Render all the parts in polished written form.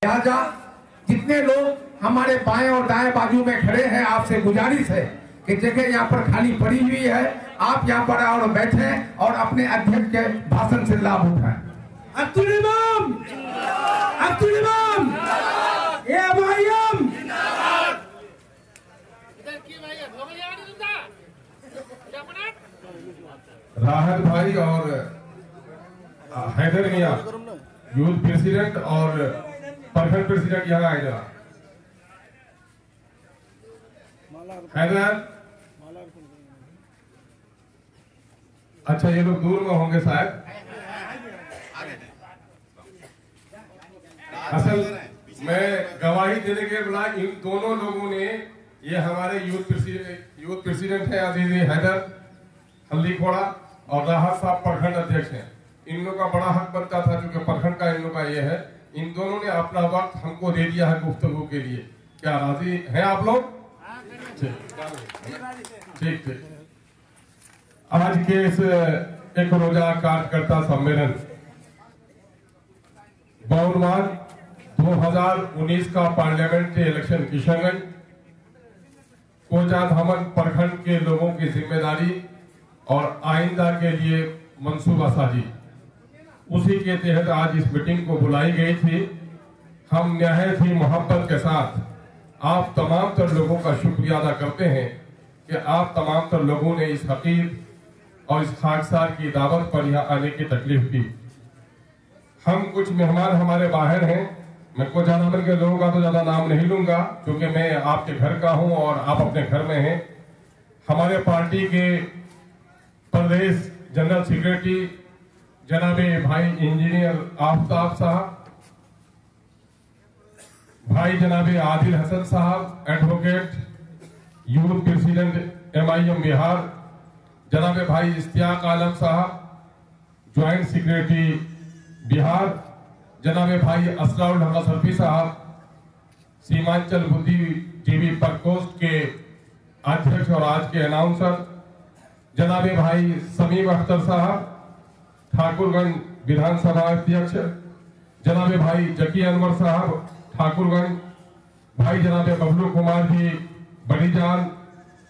लिहाजा जितने लोग हमारे बाएं और दाएं बाजू में खड़े हैं, आपसे गुजारिश है कि जगह यहाँ पर खाली पड़ी हुई है, आप यहाँ पर और बैठे और अपने अध्यक्ष के भाषण से लाभ उठाएं। अब्दुल इमाम, अब्दुल इमाम, राहत भाई और हैदर मियां यूथ प्रेसिडेंट और प्रखंड प्रेसिडेंट यहाँ आए जरा। हैदर, अच्छा ये लोग दूर में होंगे शायद। असल मैं गवाही देने के बाद इन दोनों लोगों ने, ये हमारे यूथ प्रेसिडेंट है अजीज हैदर हल्दीखोड़ा और राहत साहब प्रखंड अध्यक्ष हैं। इन लोगों का बड़ा हक बनता था क्योंकि प्रखंड का इन लोगों का ये है। इन दोनों ने अपना वक्त हमको दे दिया है गुफ्तगू के लिए। क्या राजी हैं आप लोग? ठीक ठीक। आज के इस एक रोजा कार्यकर्ता सम्मेलन 2019 का पार्लियामेंट्री इलेक्शन किशनगंज कोचाधामन प्रखंड के लोगों की जिम्मेदारी और आइंदा के लिए मंसूबा साजी, उसी के तहत आज इस मीटिंग को बुलाई गई थी। हम निहायत ही मोहब्बत के साथ आप तमाम तर लोगों का शुक्रिया अदा करते हैं कि आप तमाम तर लोगों ने इस हकीर और इस खाकसार की दावत पर यहाँ आने की तकलीफ की। हम कुछ मेहमान हमारे बाहर हैं, मैं कोचाधामन के लोगों का तो ज्यादा नाम नहीं लूंगा क्योंकि मैं आपके घर का हूं और आप अपने घर में हैं। हमारे पार्टी के प्रदेश जनरल सेक्रेटरी जनाबे भाई इंजीनियर आफ्ताब साहब, भाई जनाबे आदिल हसन साहब advocate youth president MIM Bihar, जनाबे भाई इश्तियाक आलम साहब ज्वाइंट सेक्रेटरी बिहार, जनाबे भाई असराउल हक सरफी साहब सीमांचल बुद्धिजीवी प्रकोष्ठ के अध्यक्ष और आज के अनाउंसर, जनाबे भाई समीम अख्तर साहब ठाकुरगंज विधानसभा अध्यक्ष, जनाबे भाई जकी अनवर साहब ठाकुरगंज, भाई जनाबे बबलू कुमार जी बड़ीजान,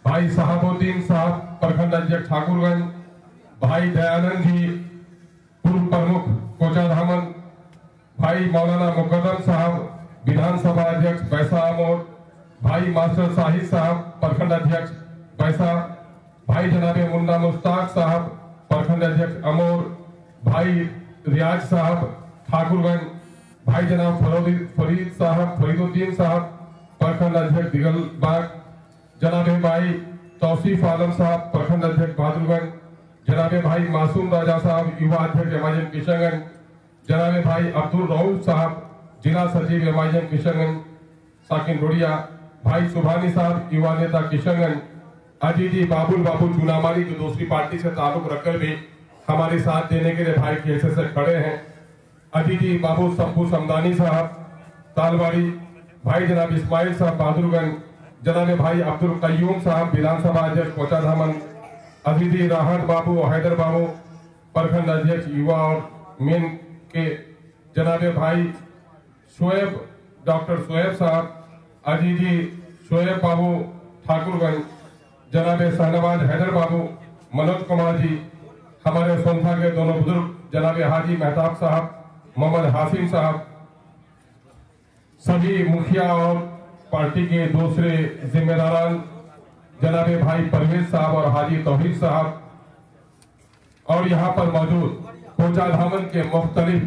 भाई साहबुद्दीन साहब प्रखंड अध्यक्ष ठाकुरगंज, भाई दयानंद जी पूर्व प्रमुख कोचाधामन, भाई मौलाना मुकद्दम साहब विधानसभा अध्यक्ष बैसा अमोर, भाई मास्टर शाहिद साहब प्रखंड अध्यक्ष बैसा, भाई जनाबे मुन्ना मुश्ताक साहब प्रखंड अध्यक्ष अमोर, भाई रियाज साहब ठाकुरगंज, भाई जनाब फरीद साहब फरीदुद्दीन साहब प्रखंड अध्यक्ष दिगलबाग, जनाबे भाई तौसीफ आलम साहब प्रखंड अध्यक्ष बहादुरगंज, जनाबे भाई मासूम राजा साहब युवा अध्यक्ष MIM किशनगंज, जनाबे भाई अब्दुल रऊफ साहब जिला सचिव MIM किशनगंज साकिन रोडिया, भाई सुभानी साहब युवा नेता किशनगंज, अजीजी बाबुल बाबू चुनामारी जो दूसरी पार्टी से ताल्लुक रखकर भी हमारे साथ देने के लिए भाई की हैसियत से खड़े हैं, अजीजी बाबू शंभू समदानी साहब तालवाड़ी, भाई जनाब इस्माइल साहब बहादुरगंज, जनाबे भाई अब्दुल कयूम साहब विधानसभा अध्यक्ष कोचाधामन, अजीजी राहत बाबू और हैदर बाबू प्रखंड अध्यक्ष युवा और मेन के, जनाबे भाई शोएब डॉक्टर शोएब साहब, अजीजी शोएब बाबू ठाकुरगंज, जनाबे शहनवाज हैदर बाबू, मनोज कुमार जी, हमारे सोनभा के दोनों बुजुर्ग जनाबे हाजी मेहताब साहब, मोहम्मद हासिम साहब, सभी मुखिया और पार्टी के दूसरे जिम्मेदारान जनाबे भाई परवेज साहब और हाजी तौहीद साहब, और यहाँ पर मौजूद कोचाधामन के मुख्तलिफ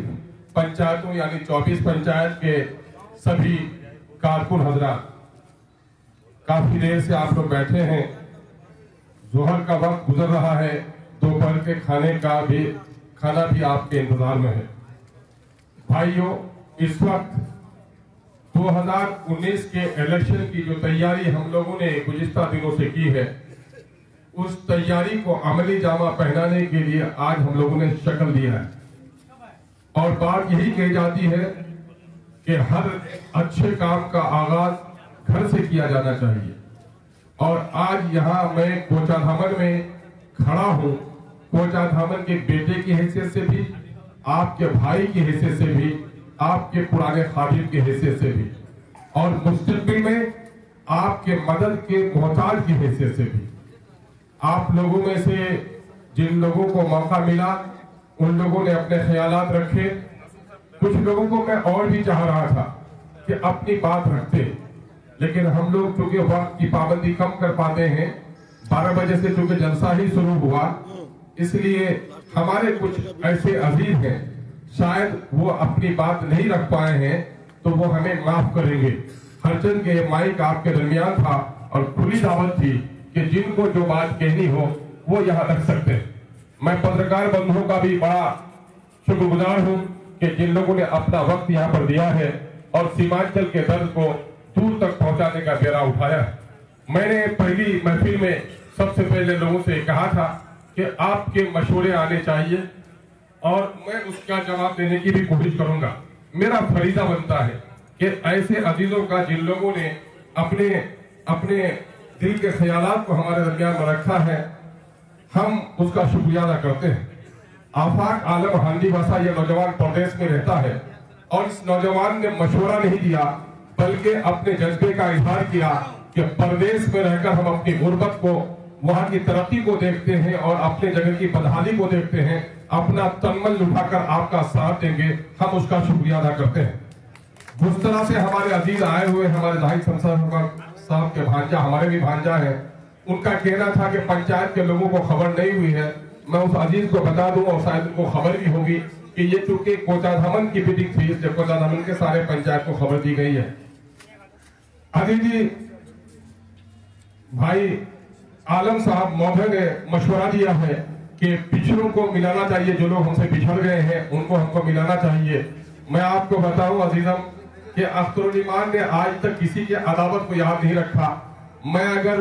पंचायतों यानी 24 पंचायत के सभी कारकुन हजरात, काफी देर से आप लोग बैठे हैं। जोहर का वक्त गुजर रहा है, दोपहर के खाना भी आपके इंतजार में है। भाइयों, इस वक्त 2019 के इलेक्शन की जो तैयारी हम लोगों ने गुज़िश्ता दिनों से की है, उस तैयारी को अमली जामा पहनाने के लिए आज हम लोगों ने शक्ल दिया है। और बात यही कही जाती है कि हर अच्छे काम का आगाज घर से किया जाना चाहिए। और आज यहाँ मैं कोचाधामन में खड़ा हूँ, कोचाधामन के बेटे की हैसियत से भी, आपके भाई की हैसियत से भी आपके पुराने खादिम की हैसियत से भी और मुस्तकबिल में आपके मदद के मोहताज की हैसियत से भी। आप लोगों में से जिन लोगों को मौका मिला उन लोगों ने अपने ख्यालात रखे। कुछ लोगों को मैं और भी चाह रहा था कि अपनी बात रखते, लेकिन हम लोग चूंकि वक्त की पाबंदी कम कर पाते हैं, 12 बजे से चूंकि जलसा ही शुरू हुआ, इसलिए हमारे कुछ ऐसे अजीज हैं शायद वो अपनी बात नहीं रख पाए हैं, तो वो हमें माफ करेंगे। हरचंद के माइक आपके दरमियान था और खुली दावत थी कि जिनको जो बात कहनी हो वो यहाँ रख सकते हैं। मैं पत्रकार बंधुओं का भी बड़ा शुक्रगुजार हूँ कि जिन लोगों ने अपना वक्त यहाँ पर दिया है और सीमांचल के दर्द को दूर तक पहुंचाने का बेड़ा उठाया है। मैंने पहली महफिल में सबसे पहले लोगों से कहा था कि आपके मशवरे आने चाहिए और मैं उसका जवाब देने की भी कोशिश करूंगा। मेरा फरीजा बनता है कि ऐसे अजीजों का जिन लोगों ने अपने अपने दिल के ख्यालात को हमारे दरमियान में रखा है, हम उसका शुक्रिया अदा करते हैं। आफाक आलम हांडी भाषा ये नौजवान प्रदेश में रहता है और इस नौजवान ने मशवरा नहीं दिया बल्कि अपने जज्बे का इजहार किया कि प्रदेश में रहकर हम अपनी गुर्बत को, वहां की तरक्की को देखते हैं और अपने जगह की बदहाली को देखते हैं, अपना तनमन उठाकर आपका साथ देंगे, हम उसका शुक्रिया अदा करते हैं। जिस तरह से हमारे अजीज आए हुए हमारे जाहिद साहब के भांजा, हमारे भी भांजा है, उनका कहना था कि पंचायत के लोगों को खबर नहीं हुई है। मैं उस अजीज को बता दूं और शायद उनको खबर भी होगी कि ये चूंकि कोचाधामन की मीटिंग थी, जब कोचाधामन के सारे पंचायत को खबर दी गई है। अजीज जी भाई आलम साहब महोदय ने मशवरा दिया है कि पिछड़ों को मिलाना चाहिए, जो लोग हमसे पिछड़ गए हैं उनको हमको मिलाना चाहिए। मैं आपको बताऊं अजीजम कि अख्तरुल ईमान ने आज तक किसी के अदावत को याद नहीं रखा। मैं अगर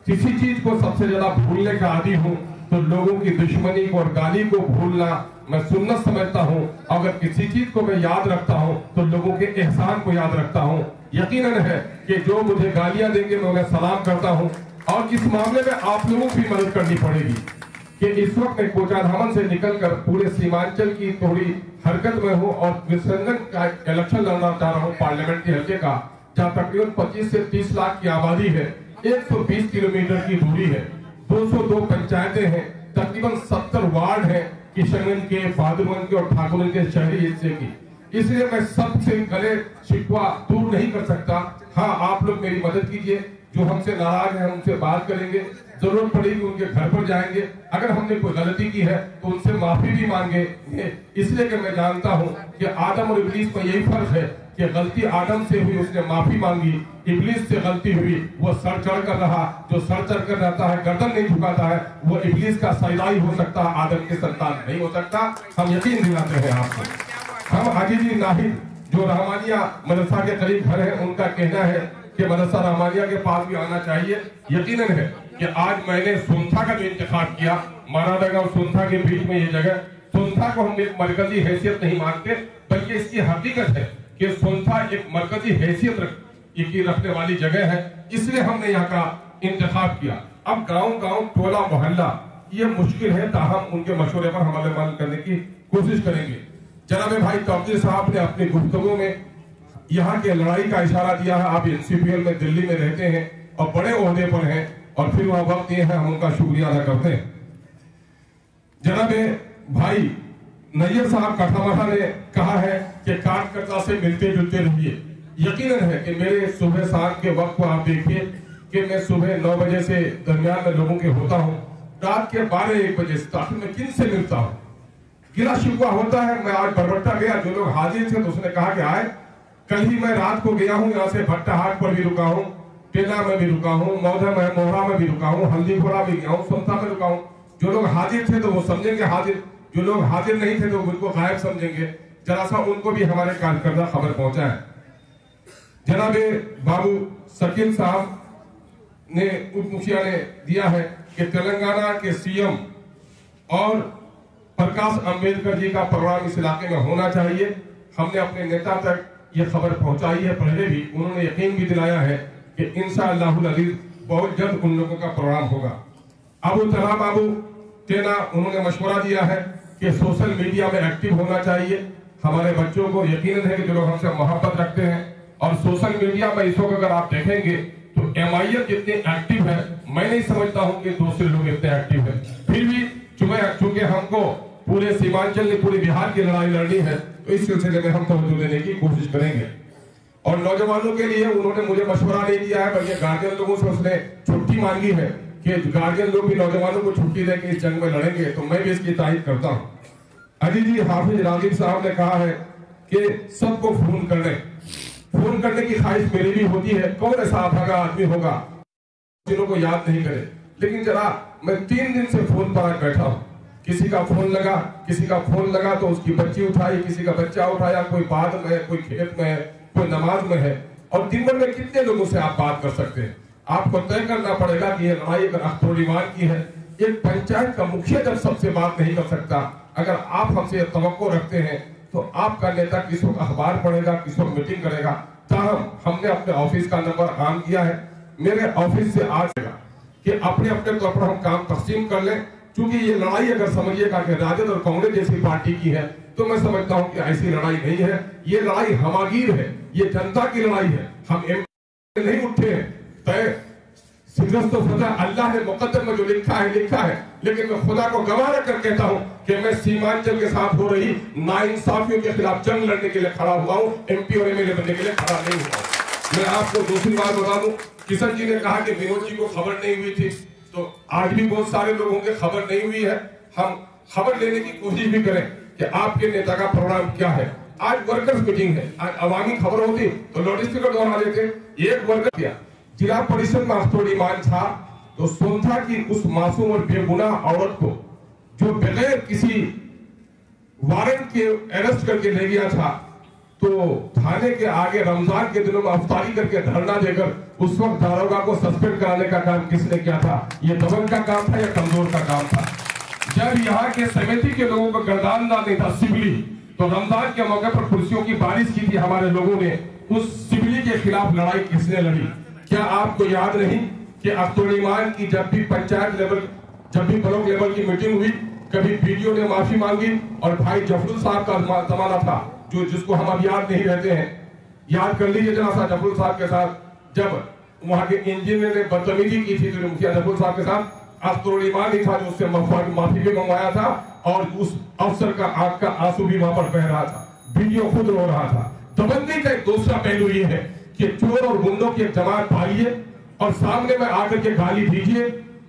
किसी चीज को सबसे ज्यादा भूलने का आदी हूँ तो लोगों की दुश्मनी को और गाली को भूलना मैं सुन्नत समझता हूँ। अगर किसी चीज को मैं याद रखता हूँ तो लोगों के एहसान को याद रखता हूँ। यकीनन है कि जो मुझे गालियां देंगे मैं उन्हें सलाम करता हूँ। और इस मामले में आप लोगों की मदद करनी पड़ेगी कि इस वक्त मैं कोचाधामन से निकलकर पूरे सीमांचल की थोड़ी हरकत में हूँ और विसर्जन का इलेक्शन लड़ना चाह रहा हूँ पार्लियामेंट के हल्के का, जहाँ तकरीबन 25 से 30 लाख की आबादी है, 120 किलोमीटर की दूरी है, 202 पंचायतें हैं, तकरीबन 70 वार्ड हैं किशनगंज के, बहादुरगंज के और ठाकुरगंज के शहरी हिस्से की। इसलिए मैं सबसे गले शिकवा दूर नहीं कर सकता। हाँ, आप लोग मेरी मदद कीजिए, जो हमसे नाराज हैं उनसे बात करेंगे, जरूरत पड़ेगी उनके घर पर जाएंगे, अगर हमने कोई गलती की है तो उनसे माफी भी मांगेंगे। इसलिए कि मैं जानता हूं कि आदम और इब्लीस में यही फर्क है कि गलती आदम से हुई, उसने माफी मांगी, इब्लीस से गलती हुई, वो सर चढ़ कर रहा। जो सर चढ़ कर रहता है, गर्दन नहीं झुकाता है, वो इब्लीस का सैदाई हो सकता है, आदम के संतान नहीं हो सकता। हम यकीन दिलाते हैं आपको। हम आजीजी नाहिद जो रहमानिया मदरसा के करीब घर है, उनका कहना है कि मदरसा रहमानिया के पास भी आना चाहिए। यकीनन है कि आज मैंने सोनथा का जो इंतखाब किया, मारादगा और सोनथा के बीच में ये जगह, सोनथा को हम एक मरकजी हैसियत नहीं मानते, बल्कि इसकी हकीकत है कि सोनथा एक मरकजी हैसियत रखने वाली जगह है, इसलिए हमने यहाँ का इंतखाब किया। अब गांव-गांव, टोला मोहल्ला ये मुश्किल है, ताहम उनके मशवरे पर हम अमल करने की कोशिश करेंगे। जनाब भाई तौकीर साहब ने अपनी गुफ्तगू में यहाँ के लड़ाई का इशारा दिया है। आप NCPL में दिल्ली में रहते हैं और बड़े ओहदे पर हैं और फिर वह वक्त ये है, हम उनका शुक्रिया अदा करते हैं। जनाब भाई नैयर साहब कठमारा ने कहा है कि कार्यकर्ता से मिलते जुलते रहिए। यकीनन है कि मेरे सुबह शाम के वक्त को आप देखिए कि मैं सुबह 9 बजे से दरमियान में लोगों के होता हूँ, रात के 12-1 बजे से आखिर में किन से मिलता हूँ, गिला शिकवा होता है। मैं आज बरबट्टा गया, जो लोग हाजिर थे तो उसने कहा कि आए। कल ही मैं रात को गया हूँ, यहाँ से भट्टा हाट पर भी रुका हूँ, टेला में भी रुका हूँ, मोहरा में भी रुका हूँ, हल्दी घोड़ा भी गया हूँ, सोनता में रुका हूँ। जो लोग हाजिर थे तो वो समझेंगे हाजिर, जो लोग हाजिर नहीं थे तो उनको गायब समझेंगे। जरा सा उनको भी हमारे कार्यकर्ता खबर पहुंचा है। जनाबे बाबू शकील साहब ने, उप मुखिया ने दिया है कि तेलंगाना के CM और प्रकाश अम्बेडकर जी का प्रोग्राम इस इलाके में होना चाहिए। हमने अपने नेता तक ये खबर पहुंचाई है, पहले भी उन्होंने यकीन भी दिलाया है कि इंशाअल्लाहुल अज़ीज़ बहुत जल्द उन लोगों का प्रोग्राम होगा। अबू तला बाबू टेना, उन्होंने मशवरा दिया है कि सोशल मीडिया में एक्टिव होना चाहिए। हमारे बच्चों को यकीन है कि जो लोग हमसे मोहब्बत रखते हैं, और सोशल मीडिया में इस वक्त अगर आप देखेंगे तो MIM जितनी एक्टिव है, मैं नहीं समझता हूं कि दूसरे लोग इतने एक्टिव है। फिर भी चूंकि हमको पूरे सीमांचल ने पूरे बिहार की लड़ाई लड़नी है, तो इस सिलसिले में हम तवज्जो देने की कोशिश करेंगे। और नौजवानों के लिए उन्होंने मुझे मशवरा नहीं दिया है, बल्कि गार्जियन लोगों से उसने छुट्टी मांगी है कि गार्जियन लोग भी नौजवानों को छुट्टी देकर इस जंग में लड़ेंगे, तो मैं भी इसकी तारीफ करता हूँ। अजीज जी हाफिज रागिब साहब ने कहा है कि सबको फोन करने की ख्वाहिश मेरी भी होती है। कौन ऐसा अभागा आदमी होगा जिन्हों को याद नहीं करे, लेकिन जरा मैं 3 दिन से फोन पर आज बैठा हूँ। किसी का फोन लगा तो उसकी बच्ची उठाई, किसी का बच्चा उठाया, कोई बात में है, कोई खेत में है, कोई नमाज में है। और दिन भर में कितने लोगों से आप बात कर सकते हैं? आपको तय करना पड़ेगा कि ये लड़ाई अगर अख्तुल-ईमान की है, एक पंचायत का मुखिया जब सबसे बात नहीं कर सकता, अगर आप हमसे तवक्को रखते हैं तो आपका नेता किस वक्त अखबार पढ़ेगा, किस वक्त मीटिंग करेगा। ताहम हमने अपने ऑफिस का नंबर आम किया है। मेरे ऑफिस से आज कि अपने तौर पर हम काम तकसीम कर लें, क्योंकि ये लड़ाई अगर समझिएगा कि राजद और कांग्रेस जैसी पार्टी की है, तो मैं समझता हूं कि ऐसी लड़ाई नहीं है। ये लड़ाई हमागीर है, ये जनता की लड़ाई है। हम नहीं उठे हैं, तय सिद्रस्त अल्लाह ने मुकद्दर में जो लिखा है, लेकिन मैं खुदा को गवाह रखकर कहता हूं कि मैं सीमांचल के साथ हो रही नाइंसाफियों के खिलाफ जंग लड़ने के लिए खड़ा हुआ हूं, MP और MLA बनने के लिए खड़ा नहीं हुआ। मैं आपको दूसरी बात बता दूं, किशन जी ने कहा कि विनोद जी को खबर नहीं हुई थी, तो आज भी बहुत सारे लोगों के खबर नहीं हुई है। हम खबर लेने की कोशिश भी करें कि आपके नेता का प्रोग्राम क्या है। आज वर्कर्स मीटिंग है, आज अवामी खबर होती तो लाउडस्पीकर दोहरा देते। एक वर्कर किया जिला परिषद में अख्तुल-ईमान था, तो सोनथा की उस मासूम और बेगुनाह औरत को जो बगैर किसी वारंट के अरेस्ट करके ले गया था, तो थाने के आगे रमजान के दिनों में अफ्तारी करके धरना देकर उस वक्त दारोगा को सस्पेंड कराने का काम किसने किया था? ये दबंग का काम था या कमजोर का काम था? जब यहाँ के समिति के लोगों को गर्दान नहीं था सिबली, तो रमजान के मौके पर कुर्सियों की बारिश की थी हमारे लोगों ने। उस सिबली के खिलाफ लड़ाई किसने लड़ी? क्या आपको याद नहीं कि अख्तुल-ईमान की जब भी पंचायत लेवल, जब भी ब्लॉक लेवल की मीटिंग हुई, कभी PDO ने माफी मांगी, और भाई जफरुल साहब का जमाना था जिसको हम अब याद नहीं रहते हैं, याद कर लीजिए जरा सा जफरुल साहब के साथ, जब वहां के इंजीनियर ने बदतमीजी की थी तो मुखिया जफरुल साहब के साथ अख्तुल-ईमान ही था जो उससे माफी भी मंगवाया था, और उस अफसर का आंख का आंसू भी वहां पर बह रहा था, वीडियो खुद रो रहा था। दबंगी का एक दूसरा पहलू ये है कि चोर और गुंडों की एक जमात पालिए और सामने में आकर के गाली दीजिए।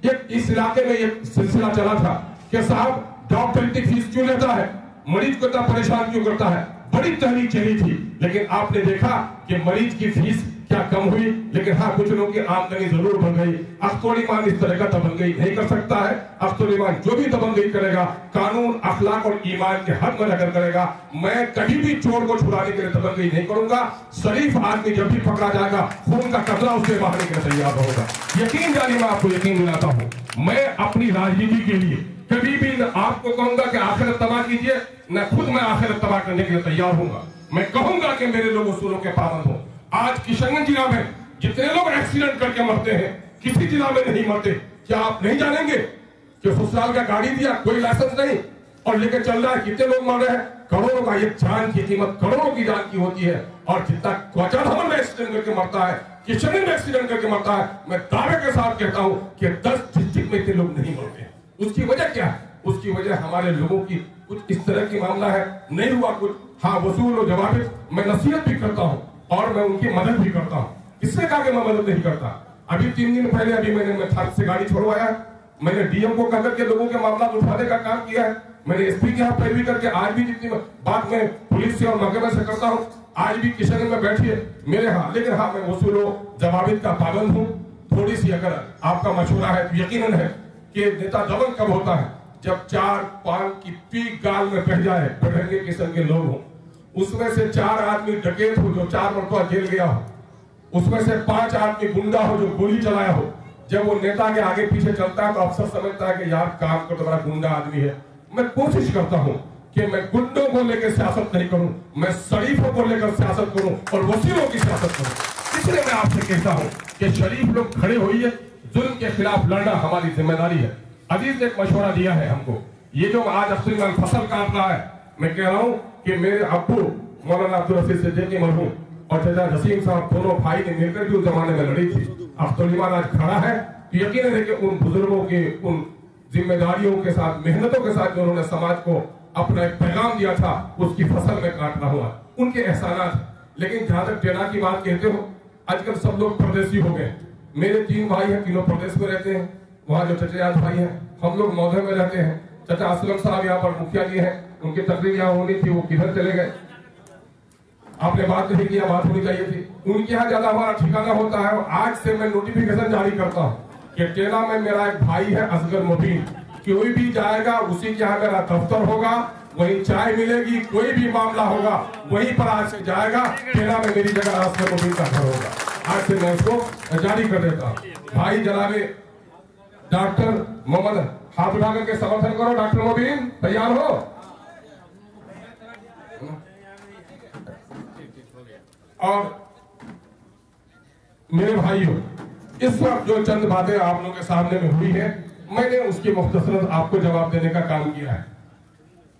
एक इस इलाके में एक सिलसिला चला था कि साहब डॉक्टर की फीस क्यों लेता है, मरीज को इतना परेशान क्यों करता है, बड़ी तहरीक चली थी। लेकिन आपने देखा कि मरीज की फीस क्या कम हुई, लेकिन हाँ कुछ लोगों की आमदनी जरूर बढ़ गई। अख्तुल-ईमान इस तरह का दबंगई नहीं कर सकता है। अख्तुल-ईमान जो भी दबंगई करेगा कानून, अखलाक और ईमान के हद में रहकर करेगा। मैं कभी भी चोर को छुड़ाने के लिए दबंगई नहीं करूंगा। शरीफ आदमी जब भी पकड़ा जाएगा खून का कतरा उसके मारने के लिए तैयार होगा। यकीन जानिए, मैं आपको यकीन दिलाता हूँ, मैं अपनी राजनीति के लिए कभी भी न आपको कहूंगा कि आखिरत तबाह कीजिए, न खुद मैं आखिरत तबाह करने के लिए तैयार हूँ। मैं कहूंगा कि मेरे लोग उसूलों के पाबंद हो। आज किशनगंज जिला में जितने लोग एक्सीडेंट करके मरते हैं, किसी जिला में नहीं मरते। क्या आप नहीं जानेंगे कि ससुराल का गाड़ी दिया, कोई लाइसेंस नहीं, और लेकर चल रहा है, कितने लोग मर रहे हैं? करोड़ों का, एक जान की कीमत करोड़ों की जान की होती है। और जितना कोचाधामन में एक्सीडेंट करके मरता है, किशनगंज में एक्सीडेंट करके मरता है, मैं दावे के साथ कहता हूं कि 10 डिस्ट्रिक्ट में इतने लोग नहीं मरते। उसकी वजह क्या है? उसकी वजह हमारे लोगों की कुछ इस तरह की मामला है, नहीं हुआ कुछ, हाँ वसूल और जवाब। मैं नसीहत भी करता हूँ और मैं उनकी मदद भी करता हूँ। किसने कहा कि मैं मदद नहीं करता? अभी 3 दिन पहले मैंने थाने से गाड़ी छोड़वाया है। मैंने DM को कहकर के लोगों के मामला उठाने का काम किया है। मैंने SP के यहाँ पैरवी करके आज भी जितनी बात मैं पुलिस से और महकमे से करता हूँ, आज भी किशनगंज में बैठिए मेरे यहाँ। लेकिन हाँ, मैं वसूल जवाबित का पाबंद हूँ। थोड़ी सी अगर आपका मशवरा है तो यकीनन है कि नेता दबंग कब होता है? जब 4 पान की पीक गाल में बह जाए, बढ़ेंगे किस्म के लोग हों, उसमें से 4 आदमी डकैत हो जो 4 मरतबा जेल गया हो, उसमें से 5 आदमी गुंडा हो जो गोली चलाया हो। जब वो नेता के आगे पीछे चलता है तो अफसर समझता है कि यार काम कर तो बड़ा गुंडा आदमी है। मैं कोशिश करता हूँ कि मैं गुंडों को लेकर सियासत नहीं करूं, मैं शरीफों को लेकर सियासत करूं और वसीलों की सियासत करूं। इसलिए मैं आपसे कहता हूं कि शरीफ लोग खड़े होइए, जुल्म के खिलाफ लड़ना हमारी जिम्मेदारी है। अजीज ने एक मशवरा दिया है हमको, ये जो आज अख्तुल-ईमान फसल काट रहा है, मैं कह रहा हूं कि मेरे अब्बू मौलाना अब्दुल रशीद सिद्दीकी मरहूम और चाचा जसीम साहब दोनों भाई ने मिलकर भी उस जमाने में लड़ी थी। अब्दुल ईमान आज खड़ा है तो यकीन है कि उन बुजुर्गों के उन जिम्मेदारियों के साथ, मेहनतों के साथ जो उन्होंने समाज को अपना एक पैगाम दिया था, उसकी फसल में काट रहा हुआ उनके एहसानात। लेकिन जहां तक टेना की बात कहते हो, आजकल सब लोग परदेसी हो गए। मेरे 3 भाई हैं, तीनों प्रदेश में रहते हैं। वहाँ जो चचेराज भाई हैं, हम लोग मौधे में रहते हैं। चाचा असलम साहब यहाँ पर मुखिया जी हैं, उनकी तकरीर यहाँ होनी थी, वो किधर चले गए? आपने बात नहीं किया, बात होनी चाहिए थी। उनके यहाँ ज्यादा हमारा ठिकाना होता है। और आज से मैं नोटिफिकेशन जारी करता हूँ कि टेना में मेरा एक भाई है असगर मुबीन, कोई भी जाएगा उसी के यहाँ मेरा दफ्तर होगा, वहीं चाय मिलेगी, कोई भी मामला होगा वहीं पर आज से जाएगा। टेना में मेरी जगह असगर मुबीन का घर होगा। आज से मैं उसको जारी कर देता हूँ। भाई जनाबे डॉक्टर मोहम्मद, हाथ उठा करके समर्थन करो। डॉक्टर मुबीन तैयार हो? और मेरे भाइयों, इस वक्त जो चंद बातें आप लोगों के सामने में हुई है, मैंने उसकी मुख्तसरन आपको जवाब देने का काम किया है।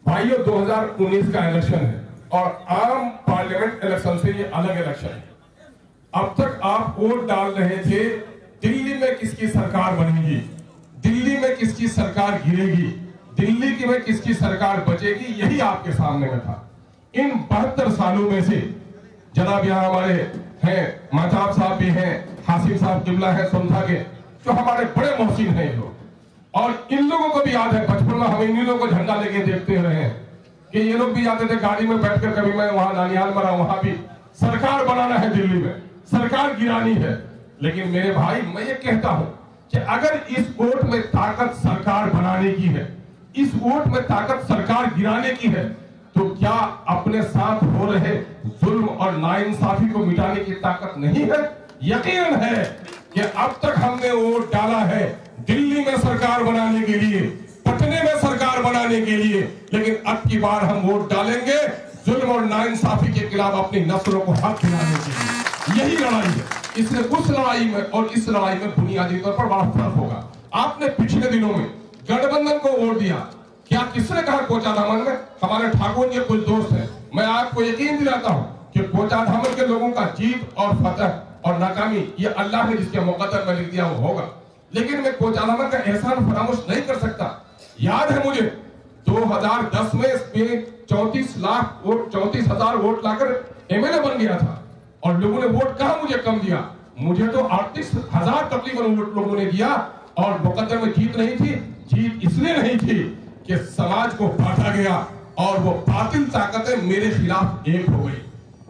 भाइयों, 2019 का इलेक्शन है और आम पार्लियामेंट इलेक्शन से ये अलग इलेक्शन है। अब तक आप वोट डाल रहे थे दिल्ली में किसकी सरकार बनेगी, दिल्ली में किसकी सरकार गिरेगी, दिल्ली में किसकी सरकार बचेगी, यही आपके सामने में था। इन 72 सालों में से जनाब यहाँ हमारे हैं, महताब साहब भी हैं, हासिम साहब किबला है सोनथा के, जो हमारे बड़े मोहसिन हैं ये लोग। और इन लोगों को भी याद है, बचपन में हम इन लोगों को झंडा लेके देखते रहे हैं कि ये लोग भी जाते थे गाड़ी में बैठकर। कभी मैं वहां नानिहाल में रहा, वहां भी सरकार बनाना है, दिल्ली में सरकार गिरानी है। लेकिन मेरे भाई, मैं ये कहता हूं कि अगर इस वोट में ताकत सरकार बनाने की है, इस वोट में ताकत सरकार गिराने की है, तो क्या अपने साथ हो रहे जुल्म और नाइंसाफी को मिटाने की ताकत नहीं है? यकीन है कि अब तक हमने वोट डाला है दिल्ली में सरकार बनाने के लिए, पटने में सरकार बनाने के लिए, लेकिन अब की बार हम वोट डालेंगे जुल्म और नाइंसाफी के खिलाफ अपनी नस्लों को हक दिलाने के लिए। यही लड़ाई है। इसलिए उस लड़ाई में और इस लड़ाई में बुनियादी तौर पर बड़ा फर्क होगा। आपने पिछले दिनों में गठबंधन को वोट दिया, क्या किसने कहा कोचाधामन में? हमारे ठाकुर के कुछ दोस्त हैं। मैं आपको यकीन दिलाता हूं कि कोचाधामन के लोगों का जीत और फतह और नाकामी ये अल्लाह ने जिसके मुकद्दर में लिख दिया वो होगा। लेकिन मैं कोचाधामन का एहसान फरामोश नहीं कर सकता। याद है मुझे 2010 में इसमें 34,000 वोट लाकर एमएलए बन गया था और लोगों ने वोट कहा मुझे कम दिया। मुझे तो 38,000 तकरीबन वोट लोगों ने दिया और मुकद्दर में जीत नहीं थी। जीत इसलिए नहीं थी कि समाज को बांटा गया और वो बातिल ताकतें मेरे खिलाफ एक हो गई।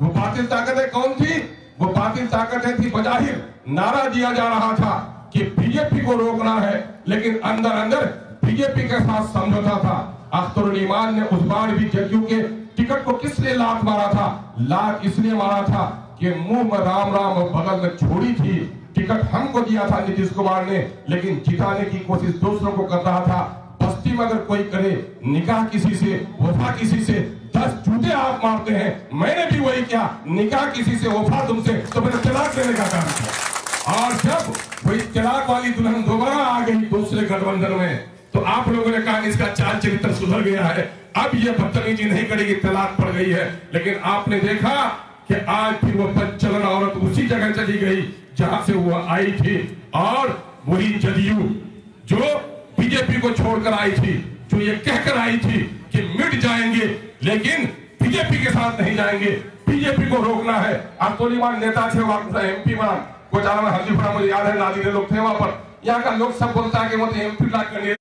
वो बातिल ताकतें कौन थी? वो बातिल ताकतें थी, बजाहिर नारा दिया जा रहा था कि बीजेपी को रोकना है, लेकिन अंदर अंदर बीजेपी के साथ समझौता था। अख्तरुल ईमान ने उस बार भी जदयू के टिकट को किसने लात मारा था? लात इसलिए मारा था कि मुंह में राम राम और बगल में छोड़ी थी। टिकट हमको दिया था नीतीश कुमार ने, लेकिन जिताने की कोशिश दूसरों को कर रहा था। बस्ती में अगर कोई करे निकाह किसी से, वफा किसी से, 10 जूते आप मारते हैं। मैंने भी वही किया, निकाह किसी से, वफा तुमसे, तो मैंने तलाक देने का काम किया। और जब वही तलाक वाली दुल्हन दोबारा आ गई दूसरे गठबंधन में, तो आप लोगों ने कहा इसका चाल चरित्र सुधर गया है, अब ये बदतमीजी नहीं करेगी, तलाक पड़ गई है। लेकिन आपने देखा कि आज फिर वो बदचलन औरत उसी जगह चली गई जहां से वो आई थी। और वही जदयू जो बीजेपी को छोड़कर आई थी, जो ये कहकर आई थी कि मिट जाएंगे, लेकिन बीजेपी के साथ नहीं जाएंगे, बीजेपी को रोकना है। अब्दुल ईमान नेता थे, एमपी बना कोचारा में, हल्दीपुरा मुझे याद है, नादिर लोग थे वहां पर। यहाँ का लोग सब बोलता है कि वो एमपी लाख करने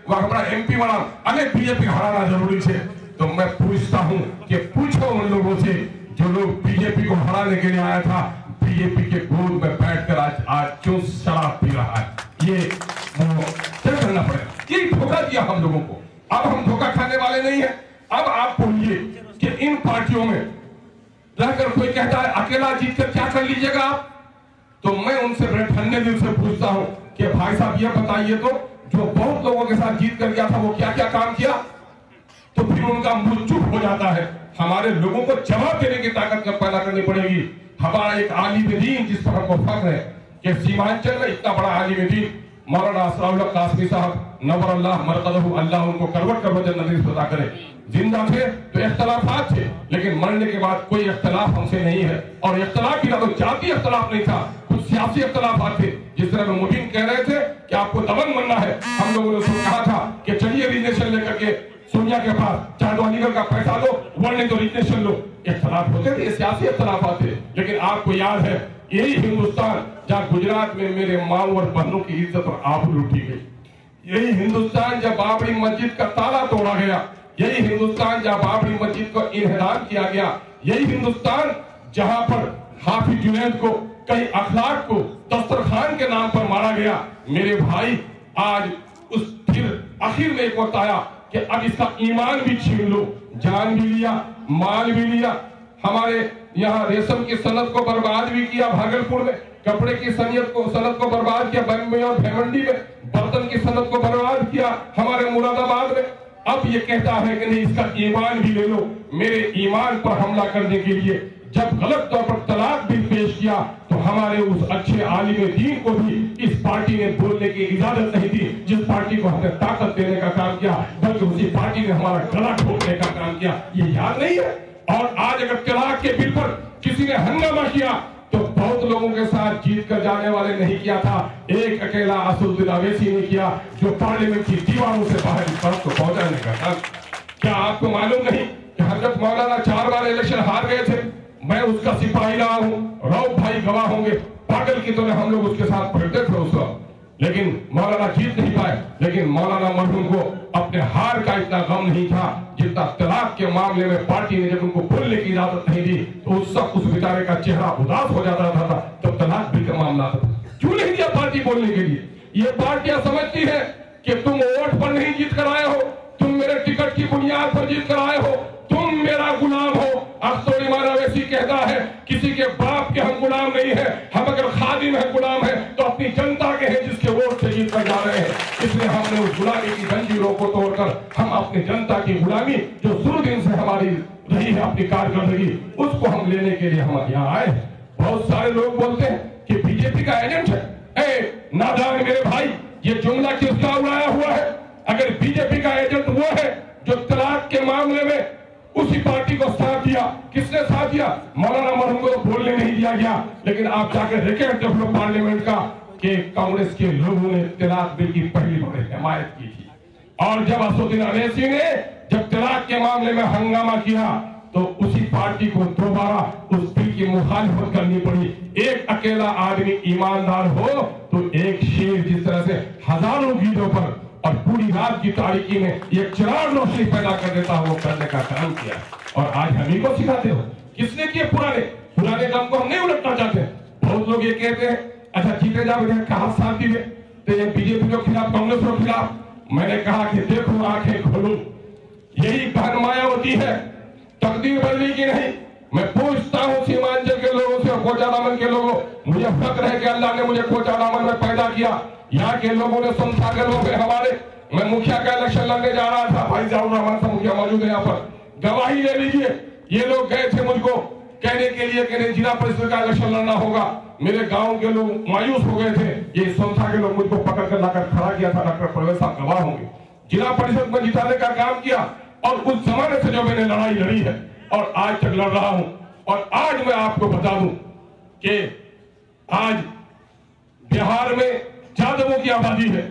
हमारा एमपी बना, अरे बीजेपी हराना जरूरी है। तो मैं पूछता हूँ कि पूछो उन लोगों से जो लोग बीजेपी को हराने के लिए आया था, बीजेपी के गोद में बैठकर आज क्यों शराब पी रहा है? ये क्या करना पड़ेगा? ये धोखा दिया हम लोगों को। अब हम धोखा खाने वाले नहीं है। अब आप बोलिए कि इन पार्टियों में रहकर कोई कहता है अकेला जीत कर क्या कर लीजिएगा आप? तो मैं उनसे बड़े ठंडे दिल से पूछता हूं कि भाई साहब ये बताइए तो, जो बहुत लोगों के साथ जीत कर गया था वो क्या क्या काम किया? तो फिर उनका मुंह चुप हो जाता है। हमारे लोगों को जवाब देने की ताकत पैदा करनी पड़ेगी। हमारा एक आलिम दीन जिस पर हमको फख्र है कि सीमांचल में इतना बड़ा आलिम दीन मौलाना असराउल्लाह कासमी साहब नवर अल्लाह मरकदहु, अल्लाह उनको करवट करवट जन्नत अता करे। जिंदा थे तो इख्तलाफात थे, लेकिन मरने के बाद कोई इख्तलाफ हमसे नहीं है। और इख्तलाफ भी ना तो जाती इख्तलाफ नहीं था, कुछ सियासी इख्तलाफात थे। जिस तरह मुबीन कह रहे थे कि आपको दबंग बनना है, हम लोगों ने उसको कहा था कि चलिए रिजनेशन लेकर के सोनिया के पास, चाहे तो अलीगढ़ का पैसा दो, वरना तो रिजनेशन लो। इख्तलाफ होते थे, सियासी इख्तलाफात थे। लेकिन आपको याद है यही हिंदुस्तान जहाँ गुजरात में मेरे माँ और बहनों की इज्जत और आबरू लूटी गई, यही हिंदुस्तान जब बाबरी मस्जिद का ताला तोड़ा गया, यही हिंदुस्तान जहाँ बाबरी मस्जिद को इन्हदाम किया गया, यही हिंदुस्तान जहाँ पर हाफिज जुनैद को, कई अखलाक को दस्तरखान के नाम पर मारा गया। मेरे भाई आज उस फिर आखिर में एक वक्त आया कि अब इसका ईमान भी छीन लो, जान भी लिया, माल भी लिया। हमारे यहाँ रेशम की सनत को बर्बाद भी किया, भागलपुर में कपड़े की सनत को बर्बाद किया, बम्बई और भेमंडी में बर्तन की सनत को बर्बाद किया, हमारे मुरादाबाद में। अब ये कहता है कि नहीं, इसका ईमान भी ले लो। मेरे ईमान पर हमला करने के लिए जब गलत तौर पर तलाक भी पेश किया तो हमारे उस अच्छे आलिम दीन को भी इस पार्टी ने बोलने की इजाजत नहीं दी, जिस पार्टी को हमने ताकत देने का काम किया, बल्कि उसी पार्टी ने हमारा गला ठोकने का काम किया। ये याद नहीं है? और आज अगर तलाक के बिल पर किसी ने हंगामा किया तो बहुत लोगों के साथ जीत कर जाने वाले नहीं किया था, एक अकेला असदुद्दीन अवैसी ने किया, जो पार्लियामेंट की दीवारों से बाहर इस बात को पहुंचाने का काम। क्या आपको मालूम नहीं कि हजरत मौलाना 4 बार इलेक्शन हार गए थे? मैं उसका सिपाही रहा हूं, रऊफ भाई गवाह होंगे, पागल की तरह हम लोग उसके साथ फिरते थे उस वक्त, लेकिन मौलाना जीत नहीं पाए। लेकिन मौलाना मरहूम को अपने हार का इतना गम नहीं था जितना तलाक के मामले में पार्टी ने जब उनको बोलने की इजाजत नहीं दी तो उस वक्त उस बेचारे का चेहरा उदास हो जाता था तब तलाक बिल का मामला था। क्यों नहीं दिया पार्टी बोलने के लिए? ये पार्टियां समझती है कि तुम वोट पर नहीं जीत कर आए हो, तुम मेरे टिकट की बुनियाद पर जीत कर आए हो, तुम मेरा गुलाम हो। अख्तर इमाम अवैसी कहता है किसी के बाप के हम गुलाम नहीं है, हम अगर खादिम है, गुलाम है तो अपनी जनता के हैं जिसके वोट से जीत कर जा रहे हैं। इसलिए हमने उस गुलामी की जंजीरों को तोड़कर हम अपनी जनता की गुलामी जो शुरू दिन से हमारी रही है अपनी कारकर्दगी, उसको हम लेने के लिए हम यहाँ आए हैं। बहुत सारे लोग बोलते हैं कि बीजेपी का एजेंट है। नादान मेरे भाई, ये जुमला किसका उड़ाया हुआ है? अगर बीजेपी का एजेंट वो है जो तलाक के मामले में उसी पार्टी को साथ दिया, किसने साथ दिया? मौलाना मरहूम को तो बोलने नहीं दिया गया, लेकिन आप जाकर देखें जब लोग पार्लियामेंट का कि कांग्रेस के लोगों ने तलाक बिल की पहली बार हिमायत की थी। और जब असदुद्दीन अवैसी ने जब तलाक के मामले में हंगामा किया तो उसी पार्टी को दोबारा उस बिल की मुखालिफत करनी पड़ी। एक अकेला आदमी ईमानदार हो तो एक शेर जिस तरह से हजारों गीतों पर और पूरी रात की तारीकी में एक चिराग रोशनी पैदा कर देता हो, वो करने का काम किया। और आज हम ही को सिखाते हो। किसने किए? पुराने काम को हम नहीं उलटना चाहते। बहुत लोग ये कहते हैं अच्छा जीते जाओ कहा शांति में, तो ये बीजेपी के खिलाफ, कांग्रेस के खिलाफ। मैंने कहा कि देखो आंखें खोलो, यही बहन मायावती है, तकदीर बदली की नहीं। मैं पूछता हूँ सीमांचल के लोगों से और कोचादामन के लोगों, मुझे फक्र है कि अल्लाह ने मुझे कोचादामन में पैदा किया। यहाँ के लोगों ने संस्था के लोग हमारे, मैं मुखिया का इलेक्शन लड़ने जा रहा था, भाई जाऊर रहमान साहब मुखिया मौजूद है यहाँ पर, गवाही ले लीजिए। ये लोग गए थे मुझको कहने के लिए कि जिला परिषद का इलेक्शन लड़ना होगा। मेरे गांव के लोग मायूस हो गए थे, ये संस्था के लोग मुझको पकड़ कर लाकर खड़ा किया था। डॉक्टर परवेज साहब गवाह होंगे, जिला परिषद में जिताने का काम किया और उस जमाने से जो मैंने लड़ाई लड़ी है और आज तक लड़ रहा हूं। और आज मैं आपको बता दूं कि आज बिहार में यादवों की आबादी है,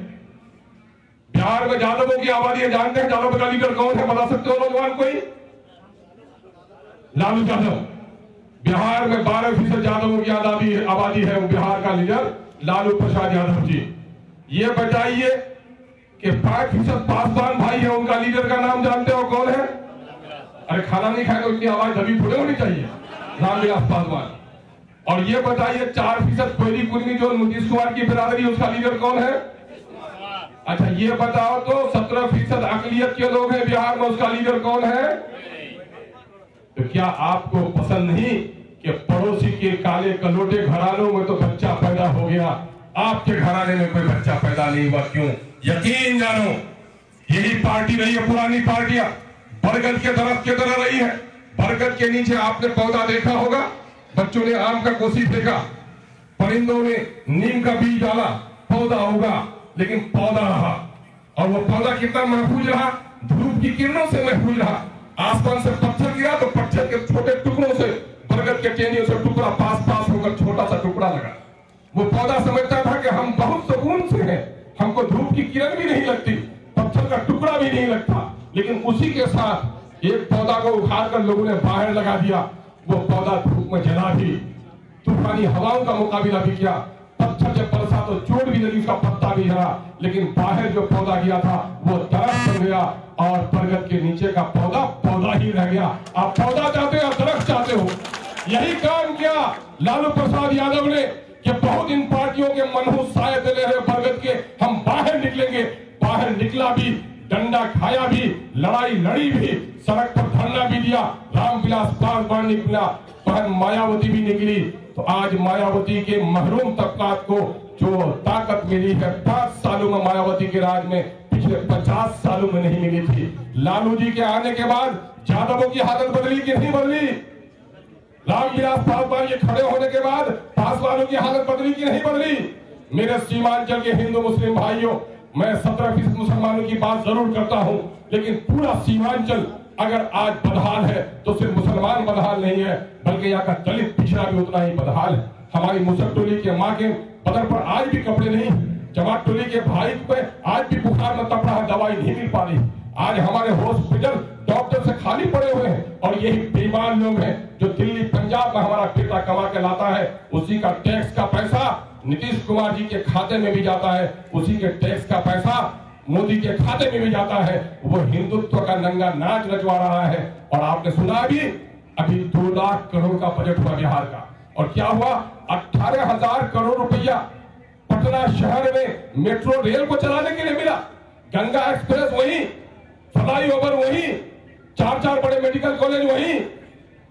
बिहार में यादवों की आबादी है। जानते हैं यादव का लीडर कौन है? बता सकते हो नौजवान कोई? लालू यादव। बिहार में 12% यादवों की आबादी है, वो बिहार का लीडर लालू प्रसाद यादव जी। ये बताइए कि 5% पासवान भाई है, उनका लीडर का नाम जानते हो कौन है? अरे खाना नहीं खाए तो इतनी आवाज दबी थोड़े होनी चाहिए, रामविलास पासवान। और ये बताइए 4% कोयली कुर्मी जो नीतीश कुमार की बिरादरी, उसका लीडर कौन है? अच्छा ये बताओ तो 17% अकलियत के लोग हैं बिहार में, उसका लीडर कौन है? तो क्या आपको पसंद नहीं कि पड़ोसी के काले कलोटे घरानों में तो बच्चा पैदा हो गया, आपके घराने में कोई बच्चा पैदा नहीं हुआ? क्यों? यकीन जानो यही पार्टी रही है, पुरानी पार्टियां बरगद के दरख्त की तरह रही है। बरगद के नीचे आपने पौधा देखा होगा, बच्चों ने आम का कोसी फेंका, परिंदों ने नीम का बीज डाला, पौधा होगा, लेकिन पौधा रहा। और वो पौधा कितना महफूज रहा, धूप की किरणों से महफूज रहा। आसमान से पत्थर गिरा तो पत्थर के छोटे टुकड़ों से, बरगद के टहनियों से टुकड़ा पास होकर छोटा सा टुकड़ा लगा। वो पौधा समझता था कि हम बहुत सुकून से हैं, हमको धूप की किरण भी नहीं लगती, पत्थर का टुकड़ा भी नहीं लगता। लेकिन उसी के साथ एक पौधा को उखाड़ कर लोगों ने बाहर लगा दिया। वो पौधा धूप में जला भी, तूफानी हवाओं का मुकाबला भी किया, पत्थर जब बरसा तो चोट भी लगी, उसका पत्ता भी हरा, लेकिन बाहर जो पौधा गिरा था वो दरख्त बन गया और बरगद के नीचे का पौधा पौधा ही रह गया। आप पौधा चाहते हो, दरख्त चाहते हो। यही काम किया लालू प्रसाद यादव ने कि बहुत इन पार्टियों के मनहूस साये तले रहे बरगद के, हम बाहर निकलेंगे। बाहर निकला भी, डंडा खाया भी, लड़ाई लड़ी भी, सड़क पर धरना भी दिया। रामविलास पासवान निकला, बहन मायावती भी निकली। तो आज मायावती के महरूम तबकात को जो ताकत मिली है 5 सालों में मायावती के राज में, पिछले 50 सालों में नहीं मिली थी। लालू जी के आने के बाद यादवों की हालत बदली कि नहीं बदली? रामविलास पासवान के खड़े होने के बाद पासवानों की हालत बदली कि नहीं बदली? मेरे सीमांचल के हिंदू मुस्लिम भाइयों, मैं 17% मुसलमानों की बात जरूर करता हूं, लेकिन पूरा सीमांचल अगर आज बदहाल है तो सिर्फ मुसलमान बदहाल नहीं है, बल्कि यहाँ का दलित पिछड़ा भी उतना ही बदहाल है। हमारी मुसर टोली के माँ के बदन पर आज भी कपड़े नहीं, जमात टोली के भाई पे आज भी बुखार में तपड़ा है, दवाई नहीं मिल पा रही। आज हमारे हॉस्पिटल डॉक्टर से खाली पड़े हुए हैं और यही बेईमान लोग हैं जो दिल्ली पंजाब में हमारा बेटा कमा के लाता है, उसी का टैक्स का पैसा नीतीश कुमार जी के खाते में भी जाता है, उसी के टैक्स का पैसा मोदी के खाते में भी जाता है। वो हिंदुत्व का नंगा नाच रचवा रहा है। और आपने सुना अभी 2 लाख करोड़ का बजट हुआ बिहार का, और क्या हुआ? 18,000 करोड़ रुपया पटना शहर में मेट्रो रेल को चलाने के लिए मिला। गंगा एक्सप्रेस वही, फ्लाईओवर वही, 4 बड़े मेडिकल कॉलेज वही,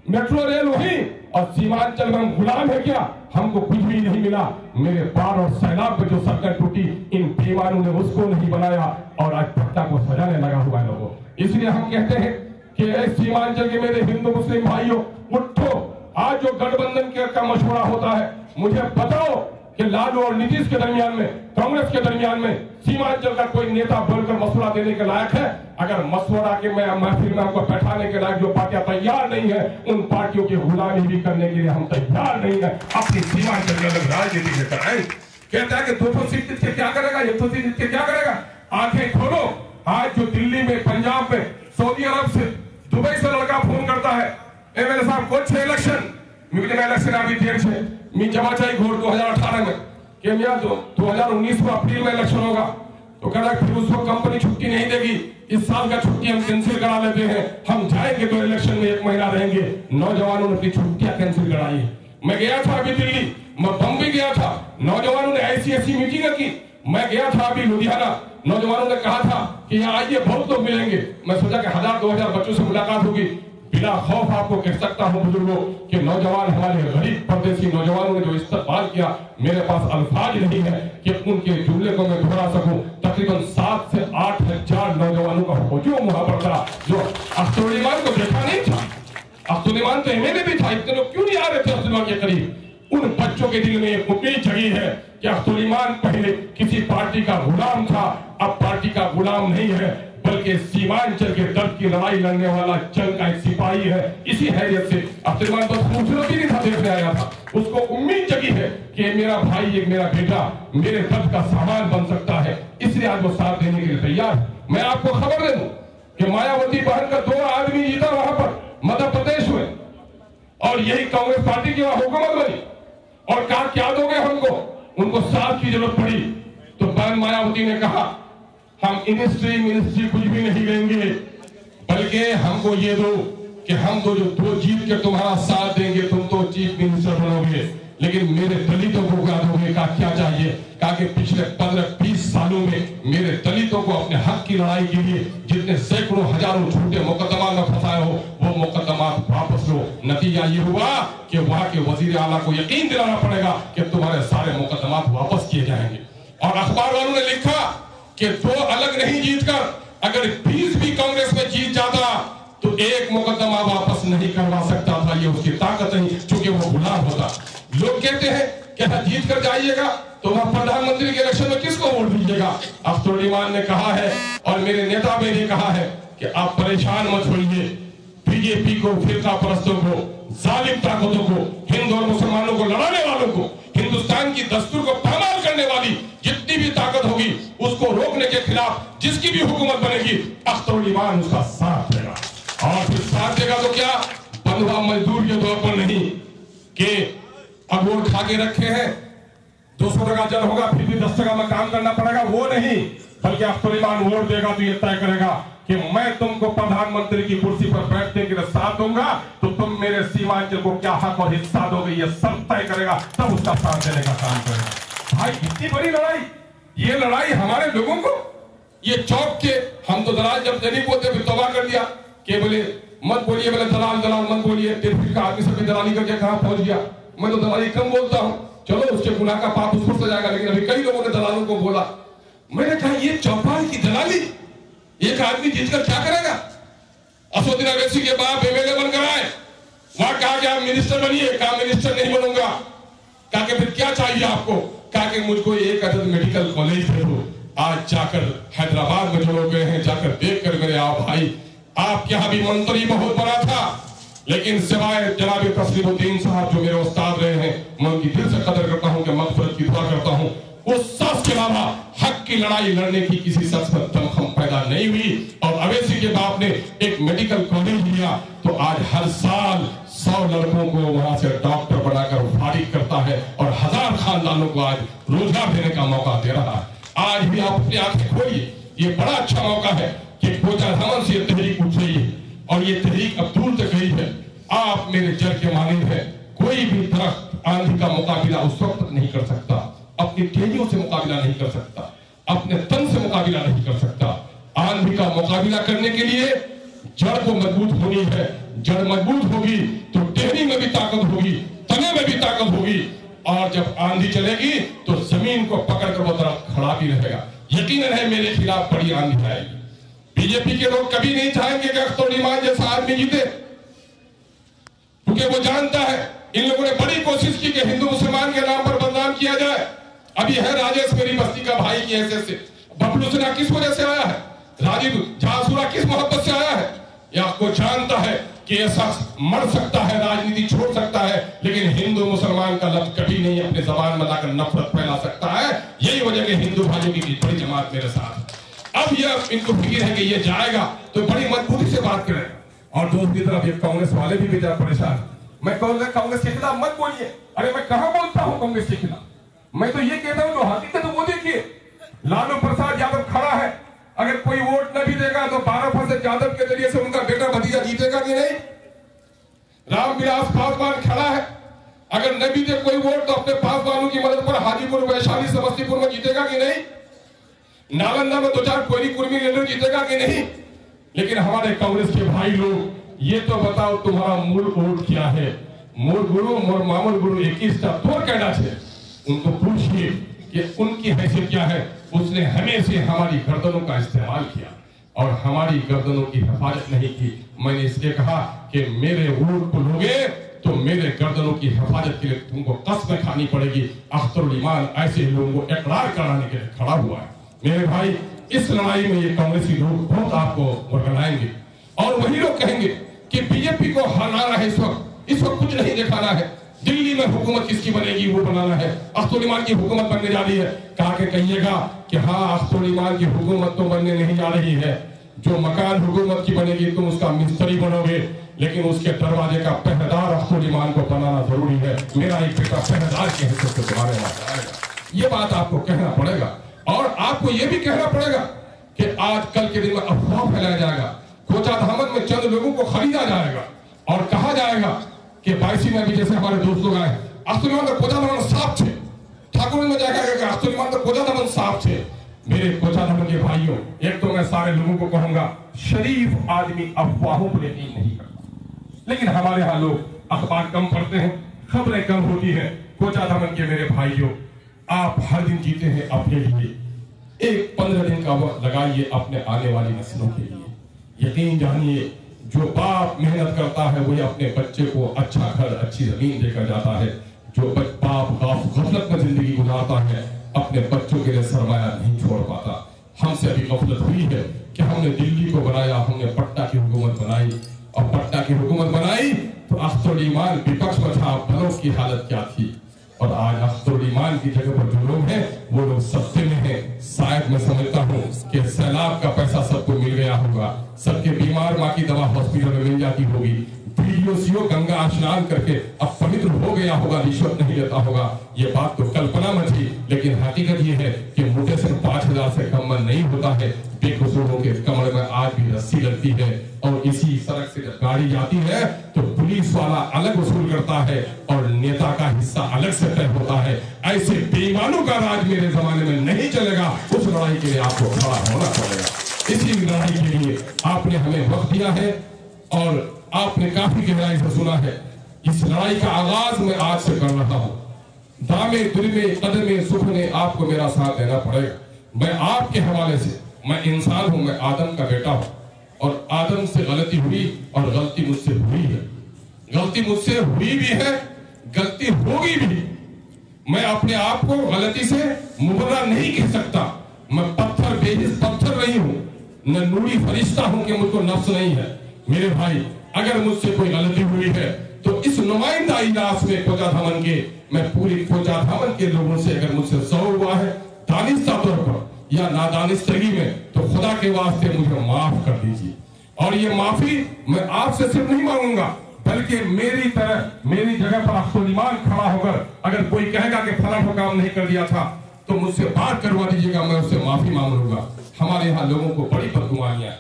मेट्रो रेल वही, और सीमांचल में हम गुलाम है क्या? हमको कुछ भी नहीं मिला। मेरे बाढ़ और सैलाब में जो सड़कें टूटी, इन बेईमानों ने उसको नहीं बनाया और आज पट्टा को सजाने लगा हुआ है लोगों। इसलिए हम कहते हैं कि सीमांचल के मेरे हिंदू मुस्लिम भाइयों, उठो। आज जो गठबंधन का मशवरा होता है, मुझे बताओ कि लालू और नीतीश के दरमियान में, कांग्रेस के दरमियान में सीमांचल का कोई नेता बोलकर मशवरा देने के लायक है? अगर मशवरा के महफिल में हमको बैठाने के लायक जो पार्टियां तैयार नहीं है, उन पार्टियों की गुलामी भी करने के लिए हम तैयार नहीं है। अपनी सीमांचल के अलग राजनीति लेकर आए। कहता है कि 200 सीट जीत के क्या करेगा, 100 सीट जीत के क्या करेगा? आंखें खोलो। आज जो दिल्ली में, पंजाब में, सऊदी अरब से, दुबई से लड़का फोन करता है, मेरे साहब कुछ इलेक्शन अभी देर से मी जमा चाहिए घोर 2018 में कि मेरा 2019 में अप्रैल में इलेक्शन होगा, तो कह रहा फिर उसको कंपनी छुट्टी नहीं देगी, इस साल का छुट्टी हम कैंसिल करा लेते हैं, हम जाएंगे तो इलेक्शन में 1 महीना रहेंगे। नौजवानों ने अपनी छुट्टियां कैंसिल कराई। मैं गया था अभी दिल्ली, मैं बम्बई गया था, नौजवानों ने ऐसी मीटिंग की। मैं गया था अभी लुधियाना, नौजवानों ने कहा था कि यहाँ आइए बहुत लोग मिलेंगे। मैं सोचा कि 1000-2000 बच्चों से मुलाकात होगी। बिना खौफ आपको कह सकता हूं बुजुर्गों कि नौजवान, हमारे गरीब परदेसी नौजवानों ने जो इस्तेमाल किया, मेरे पास अल्फाज नहीं है कि उनके जुमले को मैं दोहरा सकूं। तकरीबन 7 से 8 हजार नौजवानों का हुजूम हुआ पड़ता, जो अख्तुलिमान को देखा नहीं था। अख्तुलिमान तो एमएलए भी था, इतने लोग क्यों नहीं आ रहे थे अख्तुलिमान के करीब? उन बच्चों के दिल में एक उम्मीद जगी है कि अख्तुलिमान पहले किसी पार्टी का गुलाम था, अब पार्टी का गुलाम नहीं है, बल्कि सीमांचल के दर्द की लड़ाई लड़ने वाला जंग का एक सिपाही है। इसी हैसियत से अख्तुलिमान बस खूबसूरत ही नहीं था देखने आया था, उसको उम्मीद जगी है कि मेरा भाई, एक मेरा बेटा मेरे दर्द का सामान बन सकता है, इसलिए आज वो साथ देने के लिए तैयार है। मैं आपको खबर दे दूं कि मायावती बहन का 2 आदमी जीता वहां पर मध्य प्रदेश में, और यही कांग्रेस पार्टी की वहां हुकूमत बनी, और कहा क्या दोगे हमको? उनको साथ की जरूरत पड़ी तो बहन मायावती ने कहा हम मिनिस्ट्री कुछ भी नहीं लेंगे, बल्कि हमको ये दो कि हम तो जो 2 जीत के तुम्हारा साथ देंगे, तुम तो चीफ मिनिस्टर बनोगे, लेकिन मेरे दलितों को क्या दोगे? का क्या चाहिए? कहा कि पिछले 15-20 सालों में मेरे दलितों को अपने हक की लड़ाई के लिए जितने सैकड़ों हजारों झूठे मुकदमा में फंसाए हो, वो मुकदमा वापस लो। नतीजा ये हुआ कि वहां के वजीर आला को यकीन दिलाना पड़ेगा कि तुम्हारे सारे मुकदमा वापस किए जाएंगे। और अखबार वालों ने लिखा कि 2 अलग नहीं जीतकर अगर 20 भी कांग्रेस में जीत जाता तो 1 मुकदमा वापस नहीं करवा सकता था, ये उसकी ताकत नहीं, क्योंकि वो गुलाम होता। लोग कहते हैं क्या जीत कर जाइएगा तो वह प्रधानमंत्री के इलेक्शन में किसको वोट दीजिएगा? अख्तरुल ईमान ने कहा है और मेरे नेता ने भी कहा है कि आप परेशान मत होइए। बीजेपी को, फिरका परस्तों को, जालिम ताकतों को, हिंदू और मुसलमानों को लड़ाने वालों को, हिंदुस्तान की दस्तूर को पामाल करने वाली जितनी भी ताकत होगी उसको रोकने के खिलाफ जिसकी भी हुकूमत बनेगी अख्तरुल ईमान उसका साथ देगा। और फिर साथ देगा तो क्या, बंधुआ मजदूर के तौर पर नहीं कि अब वोट खा के रखे हैं 200 टका जल होगा फिर भी 10 टका में काम करना पड़ेगा, वो नहीं, बल्कि अख्तरुल ईमान वोट देगा तो ये तय करेगा कि मैं तुमको प्रधानमंत्री की कुर्सी पर बैठने के लिए साथ दूंगा तो तुम मेरे सीमांचल को क्या हक और हिस्सा दोगे, ये सब तय करेगा, तब उसका साथ देने का काम करेगा। भाई इतनी बड़ी लड़ाई, ये लड़ाई हमारे लोगों को, ये चौक के हम तो दलाल जब नहीं बोलते फिर तौबा कर दिया कि बोले मत बोलिए, बोले दलाल दलाल मत बोलिए, फिर का आदमी सब दलाली करके कहां पहुंच गया। मैं तो दलाली कम बोलता हूं, चलो उसके गुनाह का पाप उसको सजाएगा, लेकिन अभी कई लोगों ने दलालों को बोला। मैंने कहा ये चौपाल की दलाली, एक आदमी जीतकर क्या करेगा? असदुद्दीन ओवैसी के बाप एमएलए बनकर आए, वहां कहा कि आप मिनिस्टर बनिए, कहा मिनिस्टर नहीं बनूंगा। कहा कि फिर क्या चाहिए आपको? कहा कि मुझको एक अदद मेडिकल कॉलेज दे दो। आज जाकर हैदराबाद में जो लोग गए हैं जाकर देख कर मेरे आओ भाई, आपके यहाँ भी मंत्री बहुत बड़ा था, लेकिन सिवाय जनाब तस्लीमुद्दीन साहब जो मेरे उस्ताद रहे हैं, मैं उनकी दिल से कदर करता हूं कि मग़फ़िरत की दुआ करता हूं, उस शख्स के अलावा हक की लड़ाई लड़ने की किसी शख्स में दमखम पैदा नहीं हुई। और अवैसी के बाप ने एक मेडिकल कॉलेज लिया तो आज हर साल 100 लड़कों को वहां से डॉक्टर बनाकर फारिग करता है और 1000 खानदानों को आज रोजगार देने का मौका दे रहा है। आज भी आप अपनी आंखें खोलिए, ये बड़ा अच्छा मौका है कि कोचाधामन से ये तहरीक उठ रही है और ये तहरीक अब दूर तक गई है। आप मेरे जर के मानिंद है, कोई भी दरख्त आंधी का मुकाबला उस वक्त नहीं कर सकता, अपनी तेजियों से मुकाबला नहीं कर सकता, अपने तन से मुकाबला नहीं कर सकता। आंधी का मुकाबला करने के लिए जड़ को मजबूत होनी है, जड़ मजबूत होगी तो टहनी में भी ताकत होगी, तने में भी ताकत होगी, और जब आंधी चलेगी तो जमीन को पकड़कर वो दरख्त खड़ा भी रहेगा। यकीनन है मेरे खिलाफ बड़ी आंधी आएगी। बीजेपी के लोग कभी नहीं चाहेंगे कि अख्तरुल ईमान जैसा आदमी जीते, क्योंकि वो जानता है इन लोगों ने बड़ी कोशिश की कि हिंदू मुसलमान के नाम पर बदनाम किया जाए। अभी है राजेश मेरी बस्ती का भाई की हैसियत से, बबलू सिन्हा किस वजह से आया है, राजीव झांसूरा किस मोहब्बत से आया है, या आपको जानता है कि ऐसा मर सकता है, राजनीति छोड़ सकता है, लेकिन हिंदू मुसलमान का लफ्ज कभी नहीं अपने जबान में लाकर नफरत फैला सकता है। यही वजह कि हिंदू भाइयों की बड़ी जमात मेरे साथ। अब यह इनको फिक्र है कि ये जाएगा तो बड़ी मजबूती से बात करें। और दूसरी तरफ ये कांग्रेस वाले भी बेचारा परेशान, मैं कांग्रेस के खिलाफ मत बोलिए। अरे मैं कहां बोलता हूं कांग्रेस के खिलाफ, मैं तो ये कहता हूं जो हकीकत है वो देखिए। लालू प्रसाद यादव खड़ा है, अगर कोई वोट न भी देगा तो 12% यादव के जरिए से उनका बेटा भतीजा जीतेगा कि नहीं। रामविलास पासवान खड़ा है, अगर न भी दे कोई वोट तो अपने पासवानों की मदद पर हाजीपुर, वैशाली, समस्तीपुर में जीतेगा कि नहीं। नालंदा में 2-4 कोयली कुर्मी लेकर जीतेगा कि नहीं। लेकिन हमारे कांग्रेस के भाई लोग ये तो बताओ तुम्हारा मूल वोट क्या है। मोर गुरु मोर मामूल गुरु 21 तोड़ कहना है, उनको पूछिए कि उनकी हैसियत क्या है। उसने हमें से हमारी गर्दनों का इस्तेमाल किया और हमारी गर्दनों की हिफाजत नहीं की। मैंने इसलिए कहा कि मेरे वोट को लोगे तो मेरे गर्दनों की हिफाजत के लिए तुमको कसम खानी पड़ेगी। अख्तरुल ईमान ऐसे लोगों को इकरार कराने के लिए खड़ा हुआ है। मेरे भाई, इस लड़ाई में ये कांग्रेसी लोग बहुत आपको बरगलाएंगे और वही लोग कहेंगे कि बीजेपी को हराना है। इस वक्त कुछ नहीं दिखाना है, दिल्ली में हुकूमत किसकी बनेगी वो बनाना है। अख्तरुल ईमान की हुकूमत बनने जा रही है, कहा के कहिएगा कि हाँ अख्तरुल ईमान की हुकूमत तो बनने नहीं जा रही है। जो मकान हुकूमत की बनेगी तुम उसका मिस्त्री बनोगे, लेकिन उसके दरवाजे का पहरेदार अख्तरुल ईमान को बनाना जरूरी है। मेरा एक बेटा पहरेदार की हैसियत से तुम्हारे पास आएगा, ये बात आपको कहना पड़ेगा। और आपको यह भी कहना पड़ेगा कि आज कल के दिन में अफवाह फैलाया जाएगा, कोचाधामन में चंद लोगों को खरीदा जाएगा और कहा जाएगा कि 22 में भी जैसे हमारे दोस्त लोग आए, अख्तरुल ईमान तो कोचाधामन साफ थे, ठाकुर में जाकर अख्तरुल ईमान तो कोचाधामन साफ थे। मेरे कोचाधामन के भाइयों, एक तो मैं सारे लोगों को कहूंगा, शरीफ आदमी अफवाहों पर यकीन नहीं करता, लेकिन हमारे यहाँ लोग अखबार कम पढ़ते हैं, खबरें कम होती हैं। कोचाधामन के मेरे भाइयों, आप हर दिन जीते हैं अपने लिए, एक 15 दिन का वक्त लगाइए अपने आने वाली नस्लों के लिए। यकीन जानिए, जो बाप मेहनत करता है वही अपने बच्चे को अच्छा घर, अच्छी जमीन देकर जाता है। जो बाप गफलत में जिंदगी गुजारता है, अपने बच्चों के लिए सरमाया नहीं छोड़ पाता। हमसे अभी गफलत हुई है कि हमने दिल्ली को बनाया, हमने पट्टा की हुकूमत बनाई, और पट्टा की हुकूमत बनाई तो अख्तरुल ईमान विपक्ष में था, बलोच की हालत क्या थी। और आज अख्तरुल ईमान की जगह पर जो लोग हैं वो लोग सत्ते में हैं। शायद मैं समझता हूँ कि सैलाब का पैसा सबको मिल गया होगा, सबके बीमार माँ की दवा हॉस्पिटल में मिल जाती होगी, बीडीओ गंगा स्नान करके अब पवित्र हो गया होगा, रिश्वत नहीं लेता होगा। ये बात तो कल्पना में थी, लेकिन हकीकत ये है कि मुझे सिर्फ 5,000 से कम में नहीं होता है। बेकसूरों के कमर में आज भी रस्सी लगती है, और इसी सड़क से जब गाड़ी जाती है तो पुलिस वाला अलग वसूल करता है और नेता का हिस्सा अलग से तय होता है। ऐसे बेईमानों का राज मेरे जमाने में नहीं चलेगा। उस लड़ाई के लिए आपको खड़ा होना पड़ेगा। इसी लड़ाई के लिए आपने हमें वक्त दिया है और आपने काफी गहराई से सुना है। इस लड़ाई का आगाज मैं आज से कर रहा हूँ। दामे दुर्मे कदमे सुखने आपको मेरा साथ देना पड़ेगा। मैं आपके हवाले से, मैं इंसान हूं, मैं आदम का बेटा हूं, और आदम से गलती हुई और गलती मुझसे हुई है। गलती मुझसे हुई भी है, गलती होगी भी। मैं अपने आप को गलती से मुबर्रा नहीं कह सकता। मैं पत्थर बेहिस पत्थर नहीं हूं, न नूरी फरिश्ता हूं कि मुझको नफ्स नहीं है। मेरे भाई, अगर मुझसे कोई गलती हुई है तो इस नुमाइंदा इजलास में कोचा धामन के, मैं पूरी कोचा धामन के लोगों से अगर मुझसे सौ हुआ है दानिस्ता तौर पर या नादानिस्तगी में, तो खुदा के वास्ते मुझे माफ कर दीजिए। और ये माफी मैं आपसे सिर्फ नहीं मांगूंगा, बल्कि मेरी तरह, मेरी जगह पर अख्तरुल ईमान खड़ा होकर अगर कोई कहेगा कि फलां को काम नहीं कर दिया था तो मुझसे बात करवा दीजिएगा, मैं उससे माफी मांग लूंगा। हमारे यहाँ लोगों को बड़ी बदगुमानियां है।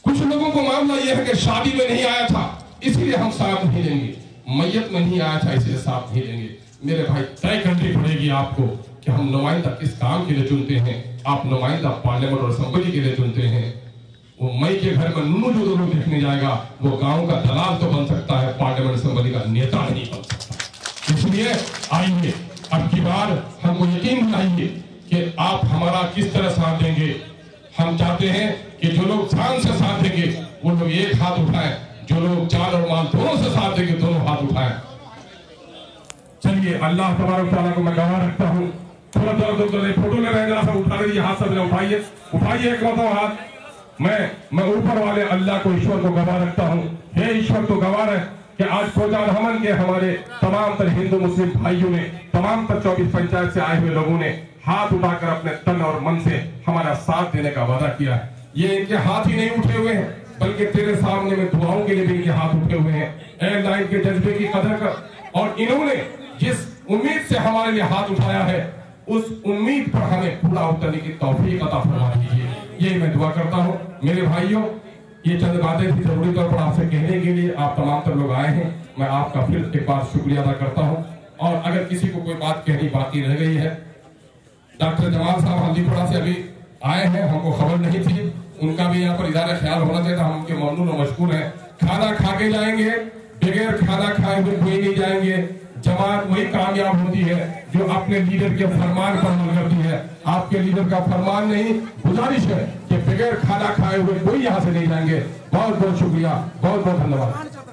कुछ लोगों को मामला यह है कि शादी में नहीं आया था इसलिए हम साथ नहीं लेंगे, मैयत में नहीं आया था इसलिए साथ नहीं लेंगे। मेरे भाई, तय करनी पड़ेगी आपको कि हम नुमाइंदा किस काम के लिए चुनते हैं। आप नुमाइंदा पार्लियामेंट और असेंबली के लिए चुनते हैं। वो मई के घर में नूनू जो लोग देखने जाएगा वो गांव का दलाल तो बन सकता है, पार्लियामेंट असेंबली का नेता नहीं बन सकता। इसलिए आइए, अब की बार हमको यकीन दिलाइए कि आप हमारा किस तरह साथ देंगे। हम चाहते हैं कि जो लोग जान से साथ देंगे वो लोग एक हाथ उठाएं, जो लोग जान और माल दोनों से साथ देंगे दोनों हाथ उठाएं। चलिए, अल्लाह तबारक तआला को मैं गवाह रखता हूँ। थोड़ा फोटो ले रहे हैं, जरा सा उठा लीजिए हाथ, सब उठाइए, उठाइए एक मतलब हाथ। मैं ऊपर वाले अल्लाह को, ईश्वर को गवाह रखता हूँ। हे ईश्वर तो गवाह है कि आज कोचा धामन के हमारे तमाम तर हिंदू मुस्लिम भाइयों ने, तमाम तर 24 पंचायत से आए हुए लोगों ने हाथ उठाकर अपने तन और मन से हमारा साथ देने का वादा किया है। ये इनके हाथ ही नहीं उठे हुए हैं, बल्कि तेरे सामने में दुआओं के लिए भी इनके हाथ उठे हुए हैं। ए लाइन के जज्बे की कदर कर, और इन्होंने जिस उम्मीद से हमारे लिए हाथ उठाया है उस उम्मीद पर हमें पूरा उतरने की तौफीक अता फरमा दीजिए। यही मैं दुआ करता हूँ। मेरे भाइयों, ये चंद बातें थी जरूरी तौर पर आपसे कहने के लिए, आप तमाम तर लोग आए हैं। मैं आपका फिर एक बार शुक्रिया अदा करता हूँ। और अगर किसी को कोई बात कहनी बाकी रह गई है, डॉक्टर जमाल साहब हल्दीपुरा से अभी आए हैं, हमको खबर नहीं थी, उनका भी यहाँ पर इदारा ख्याल होना चाहिए था। हम उनके ममनून और मशकूर हैं। खाना खा के जाएंगे, बगैर खाना खाए हुए कोई नहीं जाएंगे। जमात वही कामयाब होती है जो अपने लीडर के फरमान पर अमल करती है। आपके लीडर का फरमान नहीं, गुजारिश है कि बगैर खाना खाए हुए कोई यहाँ से नहीं जाएंगे। बहुत बहुत शुक्रिया, बहुत बहुत धन्यवाद।